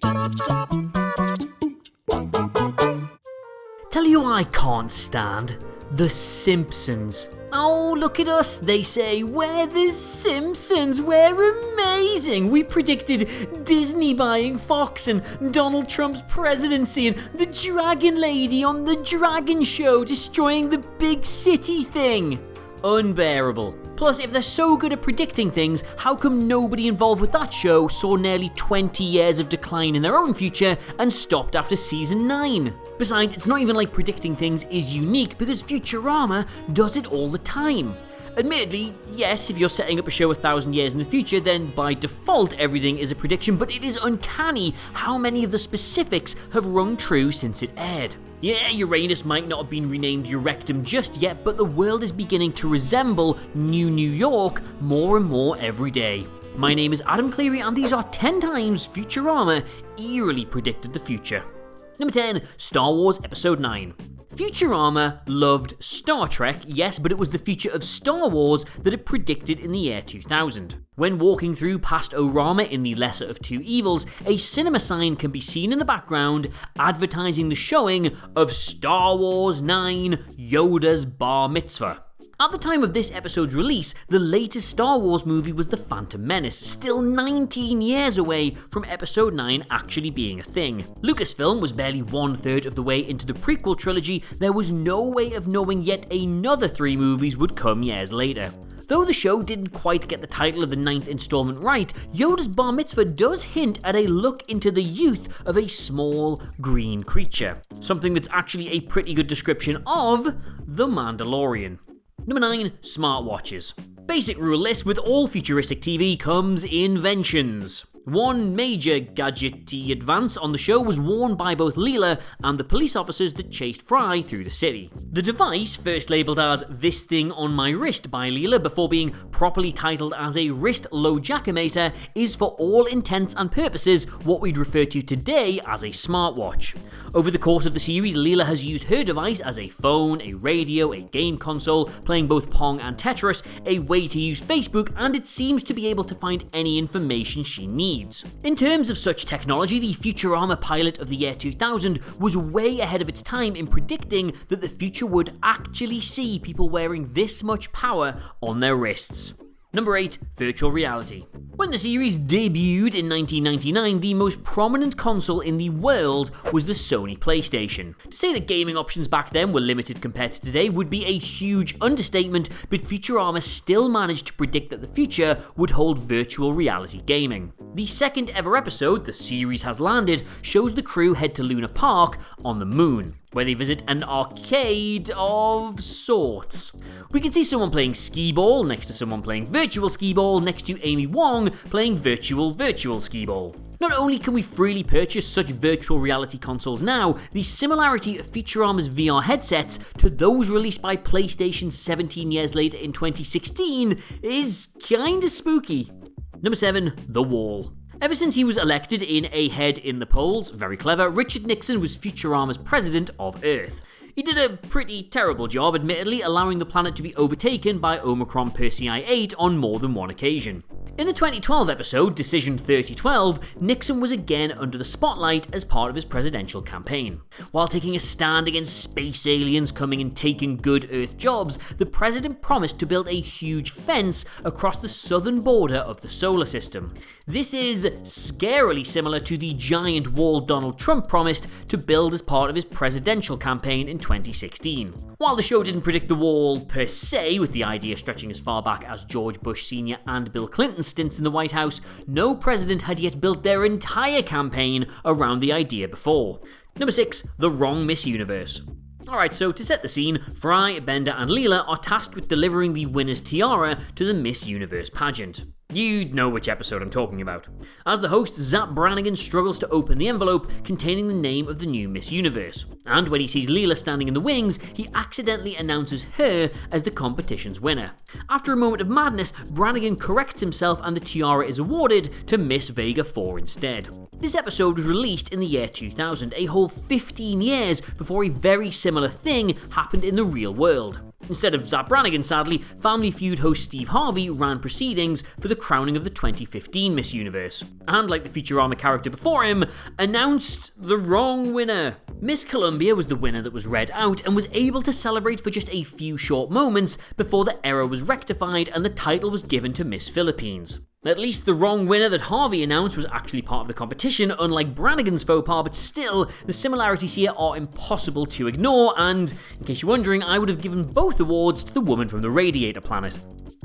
Tell you I can't stand The Simpsons. Oh, look at us, they say, we're the Simpsons, we're amazing. We predicted Disney buying Fox and Donald Trump's presidency and the Dragon Lady on the Dragon Show destroying the big city thing. Unbearable. Plus, if they're so good at predicting things, how come nobody involved with that show saw nearly 20 years of decline in their own future and stopped after season 9? Besides, it's not even like predicting things is unique because Futurama does it all the time. Admittedly, yes, if you're setting up a show 1,000 years in the future, then by default everything is a prediction, but it is uncanny how many of the specifics have rung true since it aired. Yeah, Uranus might not have been renamed Eurectum just yet, but the world is beginning to resemble New York more and more every day. My name is Adam Cleary, and these are 10 times Futurama eerily predicted the future. Number 10, Star Wars Episode 9. Futurama loved Star Trek, yes, but it was the future of Star Wars that it predicted in the year 2000. When walking through past Orama in The Lesser of Two Evils, a cinema sign can be seen in the background advertising the showing of Star Wars 9 Yoda's Bar Mitzvah. At the time of this episode's release, the latest Star Wars movie was The Phantom Menace, still 19 years away from Episode 9 actually being a thing. Lucasfilm was barely 1/3 of the way into the prequel trilogy. There was no way of knowing yet another 3 movies would come years later. Though the show didn't quite get the title of the 9th installment right, Yoda's Bar Mitzvah does hint at a look into the youth of a small green creature. Something that's actually a pretty good description of The Mandalorian. Number 9, smartwatches. Basic rule list: with all futuristic TV comes inventions. One major gadgety advance on the show was worn by both Leela and the police officers that chased Fry through the city. The device, first labelled as "This Thing on My Wrist" by Leela before being properly titled as a wrist low-jackometer, is for all intents and purposes what we'd refer to today as a smartwatch. Over the course of the series, Leela has used her device as a phone, a radio, a game console, playing both Pong and Tetris, a way to use Facebook, and it seems to be able to find any information she needs. In terms of such technology, the Futurama pilot of the year 2000 was way ahead of its time in predicting that the future would actually see people wearing this much power on their wrists. Number 8, virtual reality. When the series debuted in 1999, the most prominent console in the world was the Sony PlayStation. To say that gaming options back then were limited compared to today would be a huge understatement, but Futurama still managed to predict that the future would hold virtual reality gaming. The second ever episode, The Series Has Landed, shows the crew head to Luna Park on the moon, where they visit an arcade of sorts. We can see someone playing skee-ball next to someone playing virtual skee-ball next to Amy Wong playing virtual skee-ball. Not only can we freely purchase such virtual reality consoles now, the similarity of Futurama's VR headsets to those released by PlayStation 17 years later in 2016 is kinda spooky. Number 7, The Wall. Ever since he was elected in a head in the polls, very clever, Richard Nixon was Futurama's president of Earth. He did a pretty terrible job, admittedly, allowing the planet to be overtaken by Omicron Persei 8 on more than one occasion. In the 2012 episode, Decision 3012, Nixon was again under the spotlight as part of his presidential campaign. While taking a stand against space aliens coming and taking good Earth jobs, the president promised to build a huge fence across the southern border of the solar system. This is scarily similar to the giant wall Donald Trump promised to build as part of his presidential campaign in 2016. While the show didn't predict the wall per se, with the idea stretching as far back as George Bush Sr. and Bill Clinton's stints in the White House, no president had yet built their entire campaign around the idea before. Number 6, The Wrong Miss Universe. Alright, so to set the scene, Fry, Bender and Leela are tasked with delivering the winner's tiara to the Miss Universe pageant. You know which episode I'm talking about. As the host, Zap Brannigan struggles to open the envelope containing the name of the new Miss Universe, and when he sees Leela standing in the wings, he accidentally announces her as the competition's winner. After a moment of madness, Brannigan corrects himself and the tiara is awarded to Miss Vega 4 instead. This episode was released in the year 2000, a whole 15 years before a very similar thing happened in the real world. Instead of Zapp Brannigan, sadly, Family Feud host Steve Harvey ran proceedings for the crowning of the 2015 Miss Universe, and like the Futurama character before him, announced the wrong winner. Miss Columbia was the winner that was read out and was able to celebrate for just a few short moments before the error was rectified and the title was given to Miss Philippines. At least the wrong winner that Harvey announced was actually part of the competition, unlike Brannigan's faux pas, but still, the similarities here are impossible to ignore, and, in case you're wondering, I would have given both awards to the woman from the Radiator Planet.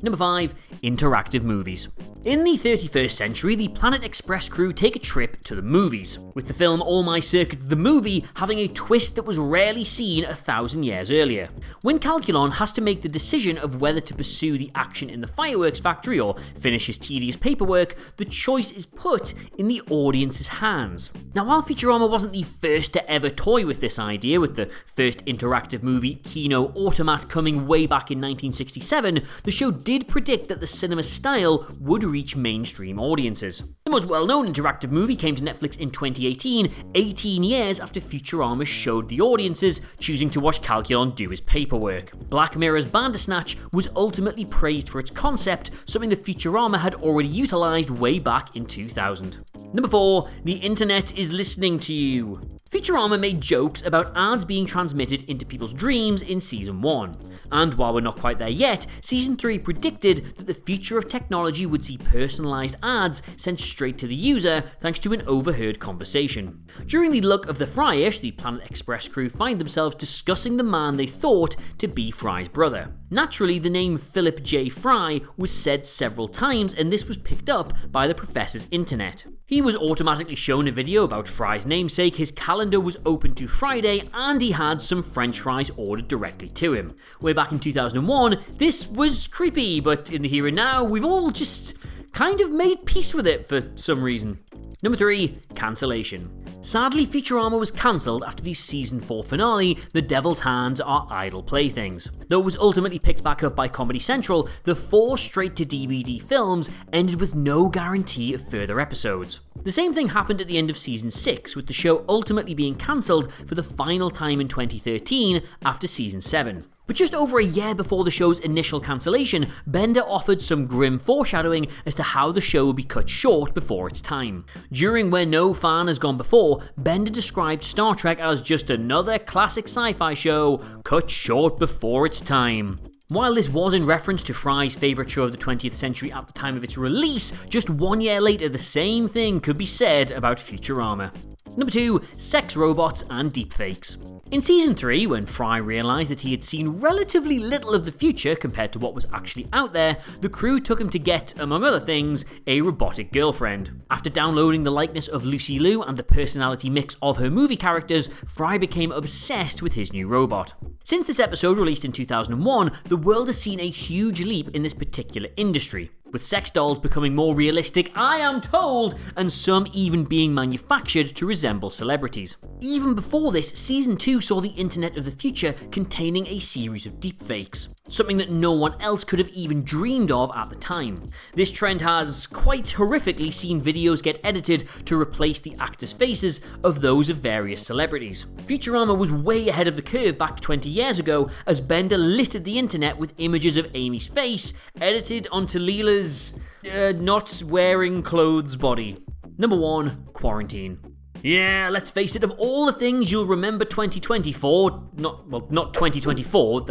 Number 5. Interactive movies. In the 31st century, the Planet Express crew take a trip to the movies, with the film All My Circuits the Movie having a twist that was rarely seen 1,000 years earlier. When Calculon has to make the decision of whether to pursue the action in the fireworks factory or finish his tedious paperwork, the choice is put in the audience's hands. Now, while Futurama wasn't the first to ever toy with this idea, with the first interactive movie Kino Automat coming way back in 1967, the show did predict that the cinema style would reach mainstream audiences. The most well-known interactive movie came to Netflix in 2018, 18 years after Futurama showed the audiences choosing to watch Calculon do his paperwork. Black Mirror's Bandersnatch was ultimately praised for its concept, something that Futurama had already utilised way back in 2000. Number 4. The internet is listening to you. Futurama made jokes about ads being transmitted into people's dreams in Season 1. And while we're not quite there yet, Season 3 predicted that the future of technology would see personalised ads sent straight to the user thanks to an overheard conversation. During the Luck of the Fryish, the Planet Express crew find themselves discussing the man they thought to be Fry's brother. Naturally, the name Philip J. Fry was said several times, and this was picked up by the professor's internet. He was automatically shown a video about Fry's namesake, his calendar was open to Friday, and he had some French fries ordered directly to him. Way back in 2001, this was creepy, but in the here and now, we've all just kind of made peace with it for some reason. Number 3. Cancellation. Sadly, Futurama was cancelled after the Season 4 finale, The Devil's Hands Are Idle Playthings. Though it was ultimately picked back up by Comedy Central, the 4 straight-to-DVD films ended with no guarantee of further episodes. The same thing happened at the end of Season 6, with the show ultimately being cancelled for the final time in 2013 after Season 7. But just over a year before the show's initial cancellation, Bender offered some grim foreshadowing as to how the show would be cut short before its time. During Where No Fan Has Gone Before, Bender described Star Trek as just another classic sci-fi show cut short before its time. While this was in reference to Fry's favourite show of the 20th century at the time of its release, just 1 year later the same thing could be said about Futurama. Number 2. Sex robots and deepfakes. In Season 3, when Fry realised that he had seen relatively little of the future compared to what was actually out there, the crew took him to get, among other things, a robotic girlfriend. After downloading the likeness of Lucy Liu and the personality mix of her movie characters, Fry became obsessed with his new robot. Since this episode released in 2001, the world has seen a huge leap in this particular industry, with sex dolls becoming more realistic, I am told, and some even being manufactured to resemble celebrities. Even before this, Season 2 saw the Internet of the Future containing a series of deepfakes, something that no one else could have even dreamed of at the time. This trend has, quite horrifically, seen videos get edited to replace the actors' faces of those of various celebrities. Futurama was way ahead of the curve back 20 years ago, as Bender littered the internet with images of Amy's face, edited onto Leela's not wearing clothes body. Number 1. Quarantine. Yeah, let's face it, of all the things you'll remember 2024, not 2024,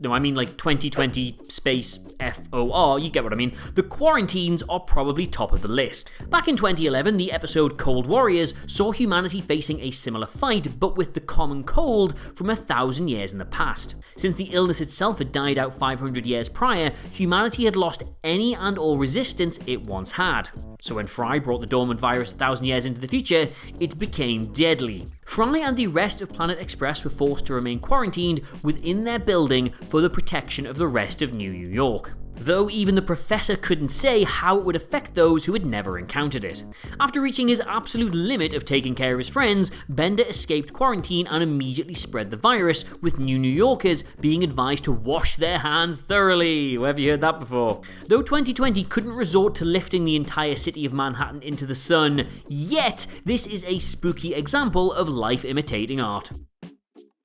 I mean like 2020 space FOR, you get what I mean, the quarantines are probably top of the list. Back in 2011, the episode Cold Warriors saw humanity facing a similar fight, but with the common cold from 1,000 years in the past. Since the illness itself had died out 500 years prior, humanity had lost any and all resistance it once had. So when Fry brought the dormant virus 1,000 years into the future, it became deadly. Fry and the rest of Planet Express were forced to remain quarantined within their building for the protection of the rest of New York. Though even the professor couldn't say how it would affect those who had never encountered it. After reaching his absolute limit of taking care of his friends, Bender escaped quarantine and immediately spread the virus, with New Yorkers being advised to wash their hands thoroughly. Where have you heard that before? Though 2020 couldn't resort to lifting the entire city of Manhattan into the sun yet, this is a spooky example of life imitating art.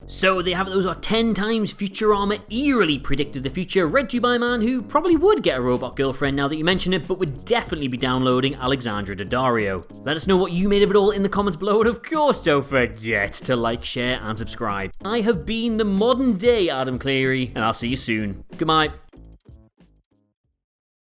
So there you have it, those are 10 times Futurama eerily predicted the future, read to you by a man who probably would get a robot girlfriend now that you mention it, but would definitely be downloading Alexandra Daddario. Let us know what you made of it all in the comments below, and of course don't forget to like, share and subscribe. I have been the modern day Adam Cleary, and I'll see you soon. Goodbye.